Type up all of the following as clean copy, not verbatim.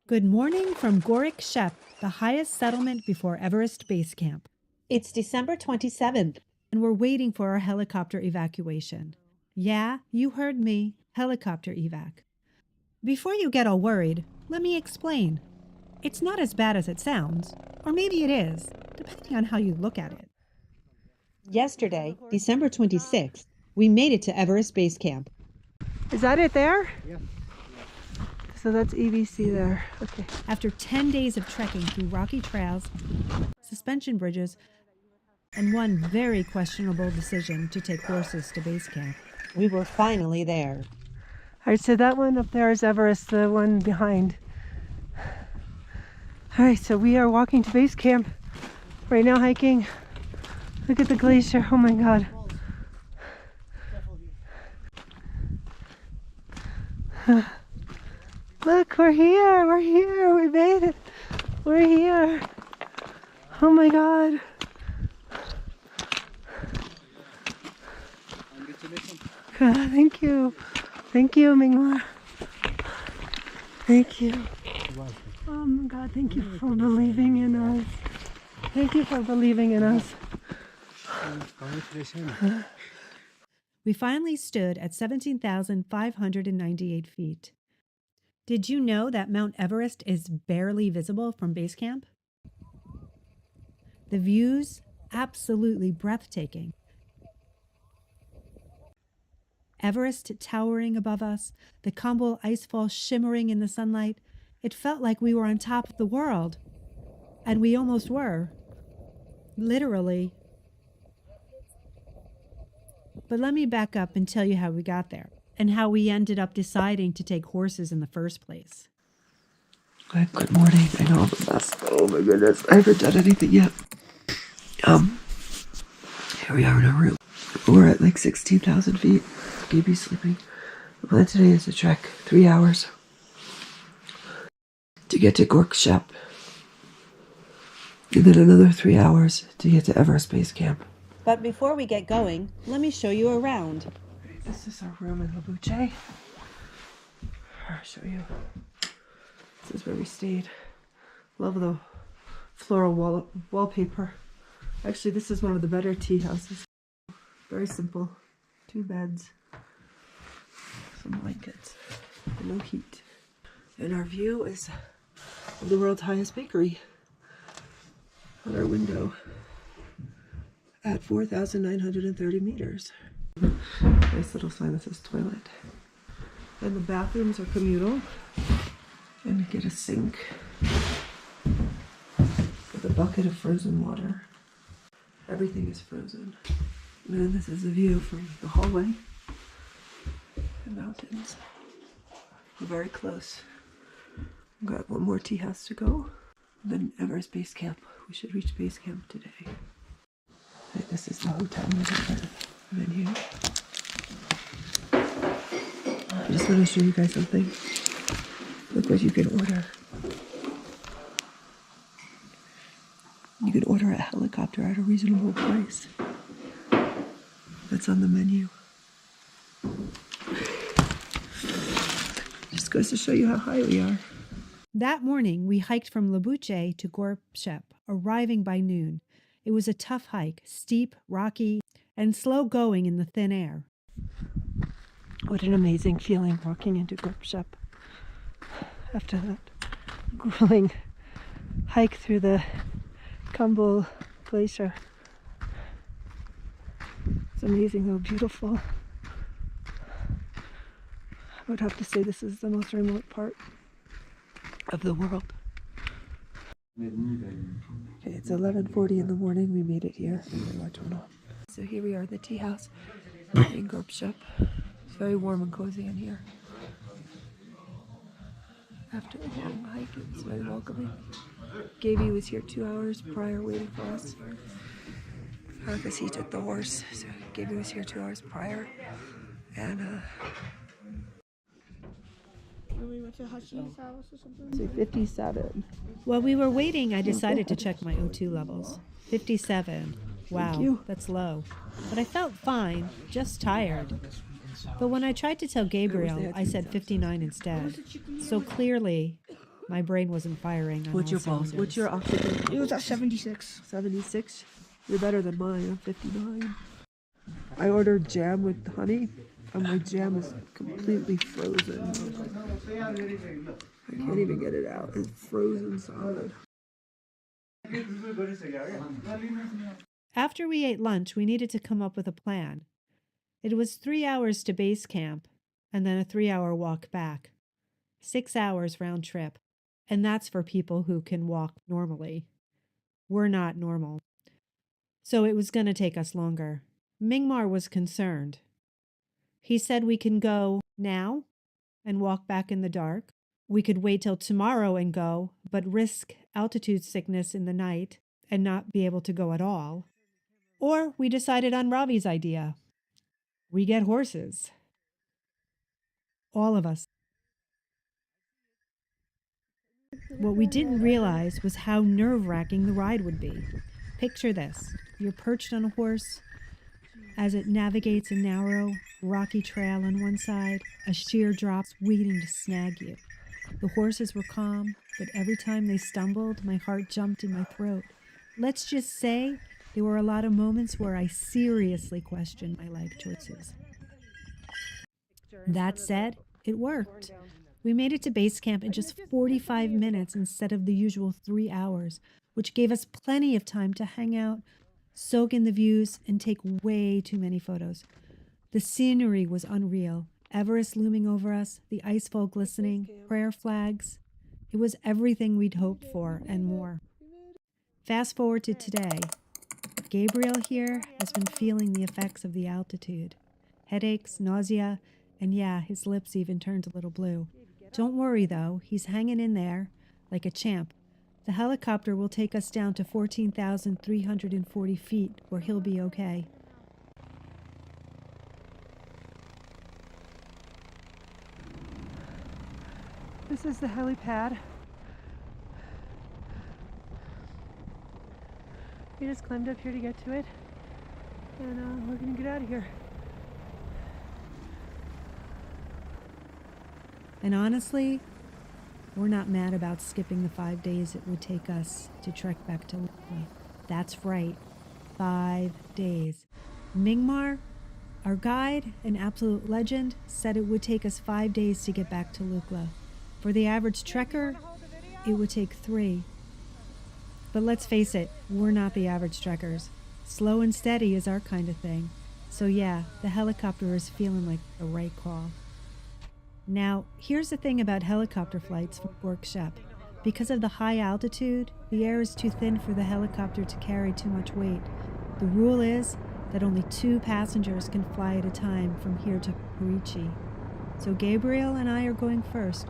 Good morning from Gorakshep, the highest settlement before Everest Base Camp. It's December 27th. And we're waiting for our helicopter evacuation. Yeah, you heard me, helicopter evac. Before you get all worried, let me explain. It's not as bad as it sounds, or maybe it is, depending on how you look at it. Yesterday, December 26th, we made it to Everest Base Camp. Is that it there? Yeah. So that's EBC there. Okay. After 10 days of trekking through rocky trails, suspension bridges, and one very questionable decision to take horses to base camp, we were finally there. All right, so that one up there is Everest, the one behind. All right, so we are walking to base camp right now, hiking. Look at the glacier. Oh my God. Look, we're here, we made it, we're here. Oh my God. Thank you, Mingmar. Thank you. Oh my God, thank you for believing in us. Thank you for believing in us. We finally stood at 17,598 feet. Did you know that Mount Everest is barely visible from base camp? The views, absolutely breathtaking. Everest towering above us, the Khumbu icefall shimmering in the sunlight. It felt like we were on top of the world. And we almost were. Literally. But let me back up and tell you how we got there, and how we ended up deciding to take horses in the first place. Good morning. I know I'm a mess, but oh my goodness, I haven't done anything yet. Here we are in our room. We're at like 16,000 feet. Baby's sleeping. The plan today is to trek 3 hours to get to Gorakshep, and then another 3 hours to get to Everest Base Camp. But before we get going, let me show you around. This is our room in Labuche. I'll show you. This is where we stayed. Love the floral wallpaper. Actually, this is one of the better tea houses. Very simple. 2 beds. Some blankets. No heat. And our view is of the world's highest bakery on our window at 4,930 meters. Nice little sign that says toilet. And the bathrooms are communal. And you get a sink with a bucket of frozen water. Everything is frozen. And then this is the view from the hallway. The mountains. We're very close. We've got one more tea house to go. Then Everest Base Camp. We should reach base camp today. Okay, this is the hotel menu. I just want to show you guys something. Look what you can order. You can order a helicopter at a reasonable price. That's on the menu. Just goes to show you how high we are. That morning, we hiked from Labuche to Gorakshep, arriving by noon. It was a tough hike, steep, rocky, and slow going in the thin air. What an amazing feeling walking into Gorakshep after that grueling hike through the Khumbu Glacier. It's amazing though, beautiful. I would have to say this is the most remote part of the world. Okay, it's 11:40 in the morning. We made it here. So here we are at the tea house in Gorakshep. It's very warm and cozy in here. After a long hike, it was very welcoming. Gaby was here 2 hours prior waiting for us. Because he took the horse. So Gaby was here 2 hours prior. And we went to Hashi's house or something. so 57. While we were waiting, I decided to check my O2 levels. 57. Wow, that's low. But I felt fine, just tired. But when I tried to tell Gabriel, I said 59 instead. So clearly, My brain wasn't firing on What's all your pulse? What's your cylinders. oxygen? It was at 76. 76? You're better than mine. I'm 59. I ordered jam with honey, and my jam is completely frozen. I can't even get it out. It's frozen solid. After we ate lunch, we needed to come up with a plan. It was 3 hours to base camp and then a 3-hour walk back. 6 hours round trip. And that's for people who can walk normally. We're not normal. So it was going to take us longer. Mingmar was concerned. He said we can go now and walk back in the dark. We could wait till tomorrow and go, but risk altitude sickness in the night and not be able to go at all. Or we decided on Ravi's idea. We get horses. All of us. What we didn't realize was how nerve-wracking the ride would be. Picture this. You're perched on a horse as it navigates a narrow, rocky trail on one side, a sheer drop waiting to snag you. The horses were calm, but every time they stumbled, my heart jumped in my throat. Let's just say there were a lot of moments where I seriously questioned my life choices. That said, it worked. We made it to base camp in just 45 minutes instead of the usual 3 hours, which gave us plenty of time to hang out, soak in the views, and take way too many photos. The scenery was unreal. Everest looming over us, the icefall glistening, prayer flags. It was everything we'd hoped for and more. Fast forward to today. Gabriel here has been feeling the effects of the altitude. Headaches, nausea, and yeah, his lips even turned a little blue. Don't worry though, he's hanging in there like a champ. The helicopter will take us down to 14,340 feet where he'll be okay. This is the helipad. We just climbed up here to get to it, and we're gonna get out of here. And honestly, we're not mad about skipping the 5 days it would take us to trek back to Lukla. That's right, 5 days. Mingmar, our guide, an absolute legend, said it would take us 5 days to get back to Lukla. For the average trekker, it would take 3. But let's face it, we're not the average trekkers. Slow and steady is our kind of thing. So yeah, the helicopter is feeling like the right call. Now, here's the thing about helicopter flights from Gorakshep. Because of the high altitude, the air is too thin for the helicopter to carry too much weight. The rule is that only 2 passengers can fly at a time from here to Parichi. So Gabriel and I are going first,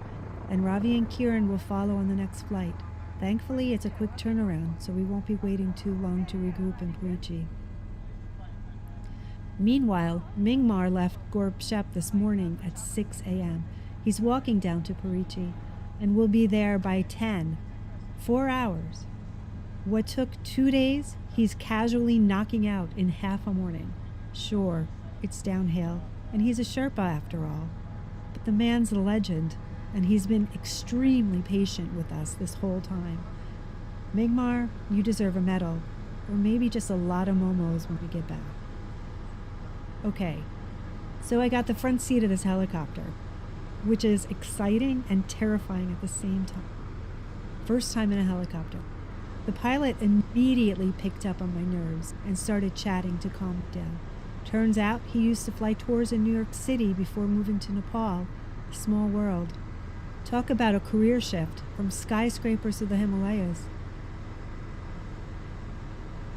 and Ravi and Kiran will follow on the next flight. Thankfully, it's a quick turnaround, so we won't be waiting too long to regroup in Parichi. Meanwhile, Mingmar left Gorakshep this morning at 6 a.m. He's walking down to Parichi and will be there by 10. 4 hours. What took 2 days, he's casually knocking out in half a morning. Sure, it's downhill, and he's a Sherpa after all. But the man's a legend, and he's been extremely patient with us this whole time. Mingmar, you deserve a medal, or maybe just a lot of momos when we get back. Okay, so I got the front seat of this helicopter, which is exciting and terrifying at the same time. First time in a helicopter. The pilot immediately picked up on my nerves and started chatting to calm me down. Turns out he used to fly tours in New York City before moving to Nepal. A small world. Talk about a career shift from skyscrapers to the Himalayas.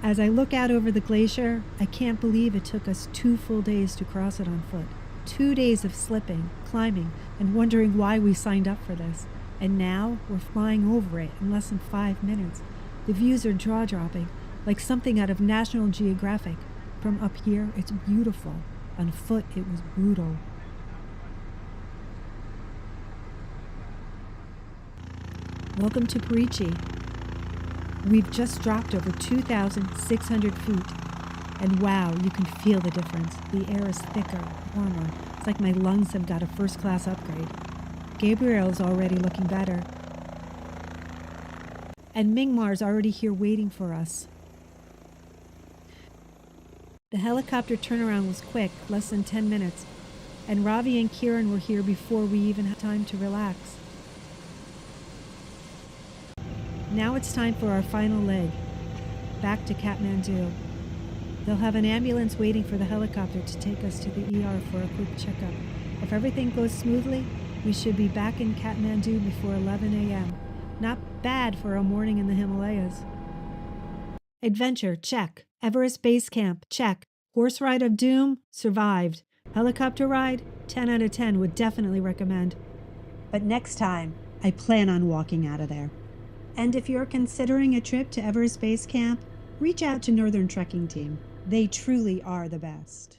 As I look out over the glacier, I can't believe it took us 2 full days to cross it on foot. 2 days of slipping, climbing, and wondering why we signed up for this. And now we're flying over it in less than 5 minutes. The views are jaw-dropping, like something out of National Geographic. From up here, it's beautiful. On foot, it was brutal. Welcome to Parichi. We've just dropped over 2,600 feet, and wow, you can feel the difference. The air is thicker, warmer. It's like my lungs have got a first-class upgrade. Gabriel is already looking better. And Mingmar's already here waiting for us. The helicopter turnaround was quick, less than 10 minutes, and Ravi and Kiran were here before we even had time to relax. Now it's time for our final leg, back to Kathmandu. They'll have an ambulance waiting for the helicopter to take us to the ER for a quick checkup. If everything goes smoothly, we should be back in Kathmandu before 11 a.m. Not bad for a morning in the Himalayas. Adventure, check. Everest Base Camp, check. Horse ride of doom, survived. Helicopter ride, 10 out of 10, would definitely recommend. But next time, I plan on walking out of there. And if you're considering a trip to Everest Base Camp, reach out to Northern Trekking Team. They truly are the best.